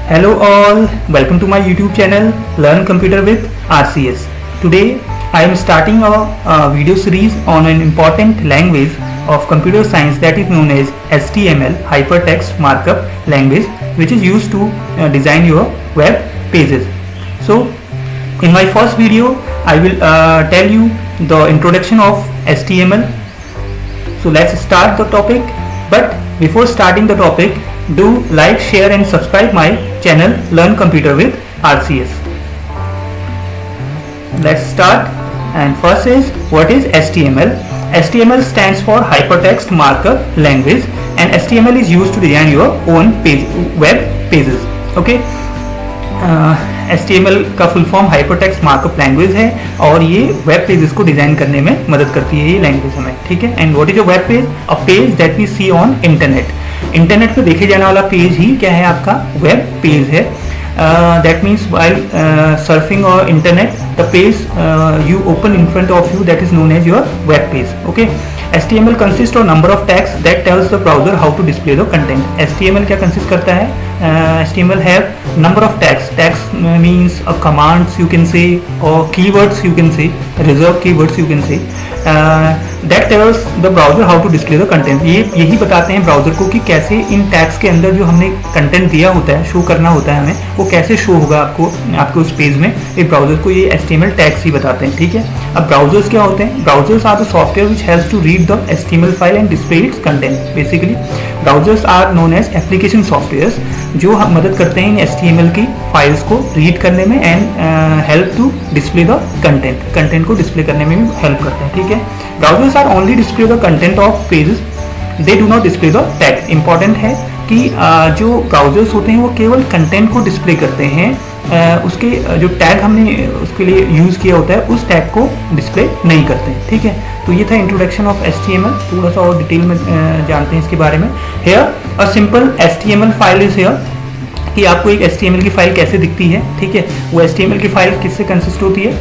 Hello all, welcome to my YouTube channel Learn Computer with RCS. Today I am starting a video series on an important language of computer science that is known as HTML, Hypertext Markup Language, which is used to design your web pages. So in my first video I will tell you the introduction of HTML. So let's start the topic, but before starting the topic, do like, share and subscribe my channel Learn Computer with RCS. Let's start. And first is, what is HTML? HTML stands for Hypertext Markup Language, and HTML is used to design your own web pages. Okay. HTML का full form hypertext markup language है और ये web pages को design करने में मदद करती है ये लैंग्वेज हमें, ठीक है. And what is a web page? A page that we see on internet. Internet पे देखे जाने वाला पेज ही क्या है? आपका वेब पेज है. दैट मीन्स व्हाइल सर्फिंग और internet the page you open in front of you, that is known as your web page. Okay. HTML consists of number of tags that tells the browser how to display the content. HTML क्या consist करता है? HTML have number of tags. Tags means commands you can say, or keywords you can say, reserved keywords you can say. That tells the browser how to display the content. ये यही बताते हैं browser को कि कैसे इन tags के अंदर जो हमने कंटेंट दिया होता है, शो करना होता है हमें, वो कैसे शो होगा आपको उस पेज में. ये ब्राउजर को ये HTML टैग्स ही बताते हैं, ठीक है. अब ब्राउजर्स क्या होते हैं? Browsers are the software which helps to read the HTML file and display its content. Basically browsers are known as application softwares जो मदद करते हैं इन HTML की फाइल्स को रीड करने में and help to display the content को डिस्प्ले करने में भी हेल्प करते हैं, ठीक है. Browsers are only display the content of pages, they do not display the tag. Important है कि जो ब्राउजर्स होते हैं वो केवल कंटेंट को डिस्प्ले करते हैं, उसके जो टैग हमने उसके लिए यूज़ किया होता है उस टैग को डिस्प्ले नहीं करते हैं, ठीक है. तो ये था इंट्रोडक्शन ऑफ HTML. थोड़ा सा और डिटेल में जानते हैं इसके बारे में. Here a simple HTML file is here, कि आपको एक HTML की फाइल कैसे दिखती है, ठीक है. वो HTML की फाइल किससे कंसिस्ट होती है?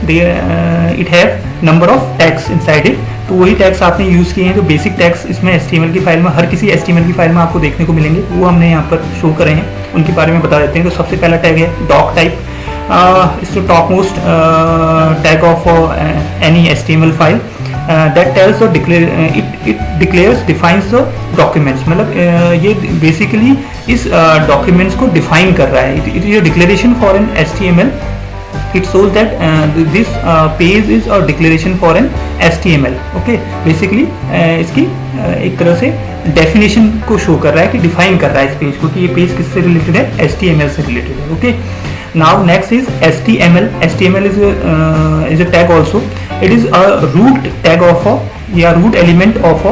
It have number of tags inside it. तो वही टैग्स आपने यूज़ किए हैं, जो बेसिक टैग्स इसमें HTML की फाइल में, हर किसी HTML की फाइल में आपको देखने को मिलेंगे, वो हमने यहाँ पर शो करे हैं. उनके बारे में बता देते हैं. तो सबसे पहला टैग है doc type. It's the top most tag of any HTML file that tells the it declares defines the documents. मतलब ये बेसिकली इस डॉक्यूमेंट्स को डिफाइन कर रहा है. It is a declaration for an HTML. It shows that this page is a declaration for an HTML. Okay, basically इसकी एक तरह से डेफिनेशन को शो कर रहा है कि डिफाइन कर रहा है इस पेज को कि ये पेज किससे रिलेटेड है? HTML से रिलेटेड है. Okay. Now next is HTML. HTML is a tag also. It is a root tag of a root element of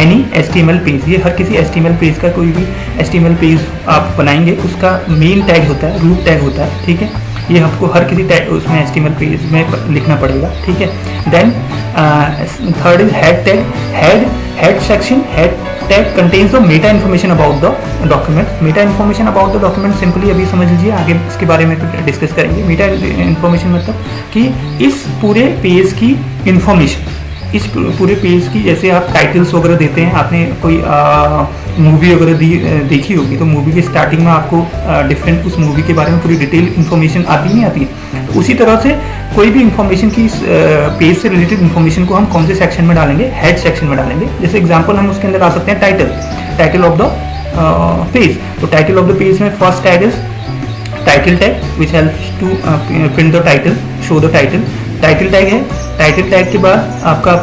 any HTML page. ये हर किसी HTML पेज का, कोई भी HTML पेज आप बनाएंगे उसका मेन टैग होता है, रूट टैग होता है, ठीक है. ये आपको हर किसी टैग उसमें HTML पेज में लिखना पड़ेगा, ठीक है. Then third is head tag. Head section, head tag contains the meta information about the document. Meta information about the document simply अभी समझ लीजिए, आगे इसके बारे में डिस्कस करेंगे. मेटा इन्फॉर्मेशन मतलब कि इस पूरे पेज की इन्फॉर्मेशन, इस पूरे पेज की, जैसे आप टाइटल्स वगैरह देते हैं, आपने कोई मूवी वगैरह देखी होगी तो मूवी के स्टार्टिंग में आपको डिफरेंट उस मूवी के बारे में पूरी डिटेल इन्फॉर्मेशन आती नहीं आती है. तो उसी तरह से कोई भी इन्फॉर्मेशन की पेज से रिलेटेड इन्फॉर्मेशन को हम कौन से सेक्शन में डालेंगे? हेड सेक्शन में डालेंगे. जैसे एग्जांपल हम उसके अंदर आ सकते हैं टाइटल ऑफ द पेज. तो टाइटल ऑफ द पेज में first tag is title tag which helps to print the title, show the title. Title tag है. टाइटल टैग के बाद आपका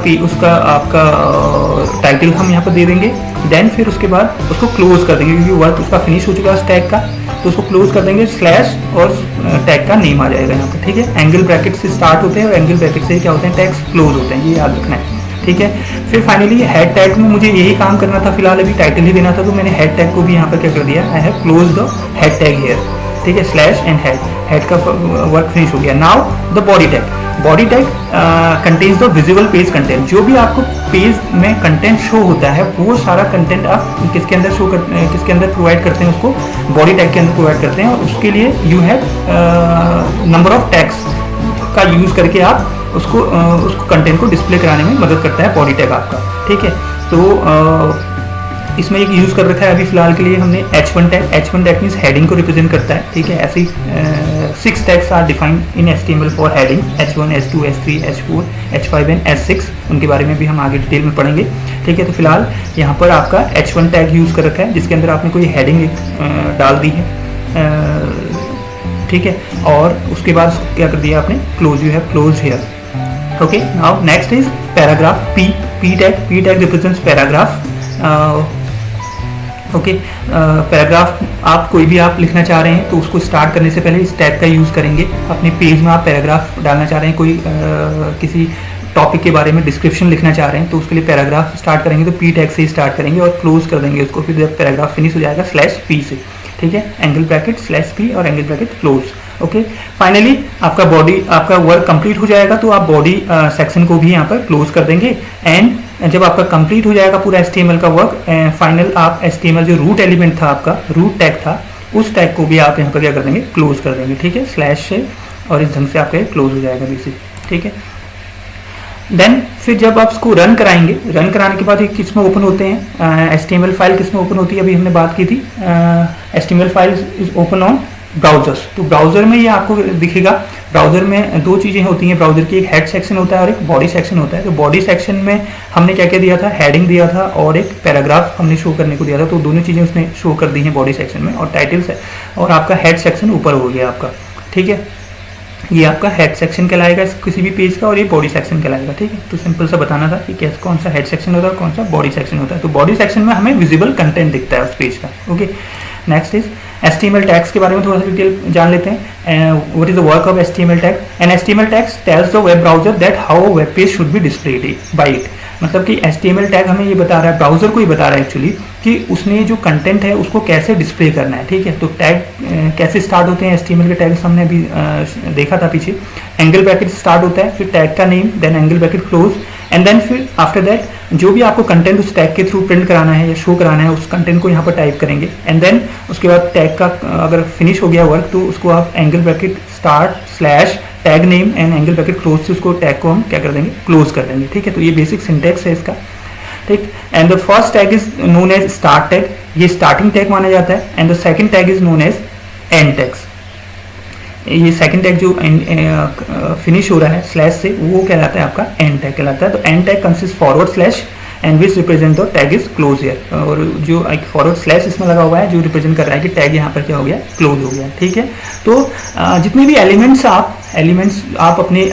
टाइटल हम यहाँ पर दे देंगे. देन फिर उसके बाद उसको क्लोज कर देंगे क्योंकि वर्क उसका फिनिश हो चुका है उस टैग का, तो उसको क्लोज कर देंगे. स्लैश और टैग का नेम आ जाएगा यहाँ पर, ठीक है. एंगल ब्रैकेट से स्टार्ट होते हैं और एंगल ब्रैकेट से क्या होते हैं? टैग्स क्लोज होते हैं, ये याद रखना है, ठीक है. फिर फाइनली हेड टैग में मुझे यही काम करना था, फिलहाल अभी टाइटल ही देना था, तो मैंने हेड टैग को भी यहाँ पर क्या कर दिया? I have close the head tag here, ठीक है. स्लैश एंड हेड का वर्क फिनिश हो गया. Now the body tag. Body tag contains the visible page content. जो भी आपको पेज में कंटेंट शो होता है वो सारा कंटेंट आप किसके अंदर प्रोवाइड करते हैं? उसको बॉडी टैग के अंदर प्रोवाइड करते हैं. और उसके लिए you have number of tags का यूज़ करके आप उसको कंटेंट को डिस्प्ले कराने में मदद करता है बॉडी टैग आपका, ठीक है. तो इसमें एक यूज़ कर रखा है अभी फिलहाल के लिए हमने H1 tag. H1 tag means heading को रिप्रेजेंट करता है, ठीक है। ऐसे ही 6 tags are defined in HTML for heading, H1, H2, H3, H4, H5 and H6। उनके बारे में भी हम आगे डिटेल में पढ़ेंगे, ठीक है। तो फिलहाल यहाँ पर आपका H1 टैग यूज़ कर रखा है जिसके अंदर आपने कोई हेडिंग डाल दी है, ठीक है। और उसके बाद क्या कर दिया आपने, close, you have close here. Okay, now next is paragraph P. P tag represents paragraph. Okay, paragraph आप कोई भी आप लिखना चाह रहे हैं तो उसको स्टार्ट करने से पहले इस टैग का यूज़ करेंगे। अपने पेज में आप पैराग्राफ डालना चाह रहे हैं, कोई किसी टॉपिक के बारे में डिस्क्रिप्शन लिखना चाह रहे हैं तो उसके लिए पैराग्राफ स्टार्ट करेंगे तो P टैग से ही स्टार्ट करेंगे और क्लोज कर देंगे उसको, फिर जब पैराग्राफ फिनिश हो जाएगा /P से, ठीक है। एंगल ब्रैकेट /P और angle bracket close. Okay, finally आपका बॉडी, आपका वर्क कंप्लीट हो जाएगा तो आप बॉडी सेक्शन को भी यहाँ पर क्लोज कर देंगे। एंड जब आपका कंप्लीट हो जाएगा पूरा HTML का वर्क, फाइनल आप HTML जो रूट एलिमेंट था, आपका रूट टैग था, उस टैग को भी आप यहाँ पर क्या कर देंगे, क्लोज कर देंगे, ठीक है, / से। और इस ढंग से आपका क्लोज हो जाएगा बेसिक, ठीक है। देन फिर जब आप इसको रन कराएंगे, रन कराने के बाद ये किस में ओपन होते हैं, HTML फाइल किस में ओपन होती है, अभी हमने बात की थी, HTML file is open on browsers. तो ब्राउजर में ये आपको दिखेगा। ब्राउजर में दो चीज़ें होती हैं ब्राउजर की, एक हेड सेक्शन होता है और एक बॉडी सेक्शन होता है। तो बॉडी सेक्शन में हमने क्या क्या दिया था, हेडिंग दिया था और एक पैराग्राफ हमने शो करने को दिया था, तो दोनों चीज़ें उसने शो कर दी हैं बॉडी सेक्शन में, और टाइटल्स है, और आपका हेड सेक्शन ऊपर हो गया आपका, ठीक है। ये आपका हेड सेक्शन कहलाएगा किसी भी पेज का, और ये बॉडी सेक्शन कहलाएगा, ठीक है। तो सिंपल सा बताना था कि कैसे, कौन सा हेड सेक्शन होता है, कौन सा बॉडी सेक्शन होता है। तो बॉडी सेक्शन में हमें विजिबल कंटेंट दिखता है उस पेज का। Okay, next is HTML tags के बारे में थोड़ा सा डिटेल जान लेते हैं। What is the work of HTML tag? An HTML tag tells the web browser that how web page should be displayed by it. मतलब कि HTML टैग हमें ये बता रहा है, ब्राउजर को ही बता रहा है एक्चुअली, कि उसने जो कंटेंट है उसको कैसे डिस्प्ले करना है, ठीक है। तो टैग कैसे स्टार्ट होते हैं, HTML के टैग्स हमने अभी देखा था पीछे। एंगल ब्रैकेट स्टार्ट होता है, फिर टैग का name, then angle bracket close, and then फिर आफ्टर दैट जो भी आपको कंटेंट उस टैग के थ्रू प्रिंट कराना है या शो कराना है, उस कंटेंट को यहाँ पर टाइप करेंगे। एंड देन उसके बाद टैग का अगर फिनिश हो गया वर्क तो उसको आप angle bracket start / tag name and angle bracket close से उसको टैग को हम क्या कर देंगे, क्लोज कर देंगे, ठीक है। तो ये बेसिक सिंटेक्स है इसका, ठीक। And the first tag is known as start tag, ये स्टार्टिंग टैग माना जाता है। And the second tag is known as end tags, ये सेकंड टैग जो फिनिश हो रहा है / से, वो कहलाता है आपका एंड टैग कहलाता है। तो and tag consist forward / and which represent the tag is close here, और जो एक फॉरवर्ड / इसमें लगा हुआ है जो रिप्रेजेंट कर रहा है कि टैग यहाँ पर क्या हो गया, क्लोज हो गया, ठीक है। तो जितने भी एलिमेंट्स आप अपने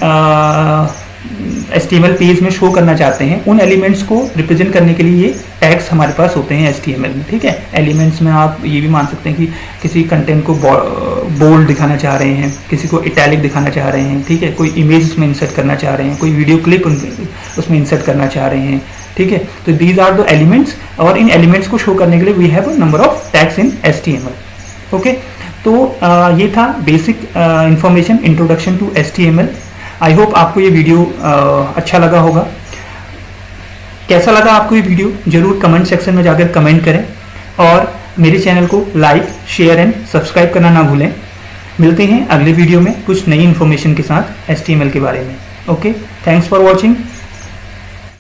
HTML पेज में शो करना चाहते हैं, उन एलिमेंट्स को रिप्रेजेंट करने के लिए ये टैग्स हमारे पास होते हैं HTML में, ठीक है। एलिमेंट्स में आप ये भी मान सकते हैं कि किसी कंटेंट को बोल्ड दिखाना चाह रहे हैं, किसी को इटैलिक दिखाना चाह रहे हैं, ठीक है, कोई इमेज उसमें इंसर्ट करना चाह रहे हैं, कोई वीडियो क्लिप उसमें इंसर्ट करना चाह रहे हैं, ठीक है। तो दीज आर द एलिमेंट्स, और इन एलिमेंट्स को शो करने के लिए we have a number of tags in HTML। Okay, तो ये था basic information, introduction to HTML। I hope आपको ये वीडियो अच्छा लगा होगा। कैसा लगा आपको ये वीडियो, जरूर कमेंट सेक्शन में जाकर कमेंट करें, और मेरे चैनल को लाइक, शेयर एंड सब्सक्राइब करना ना भूलें। मिलते हैं अगले वीडियो में कुछ नई इन्फॉर्मेशन के साथ HTML के बारे में। Okay, thanks for watching.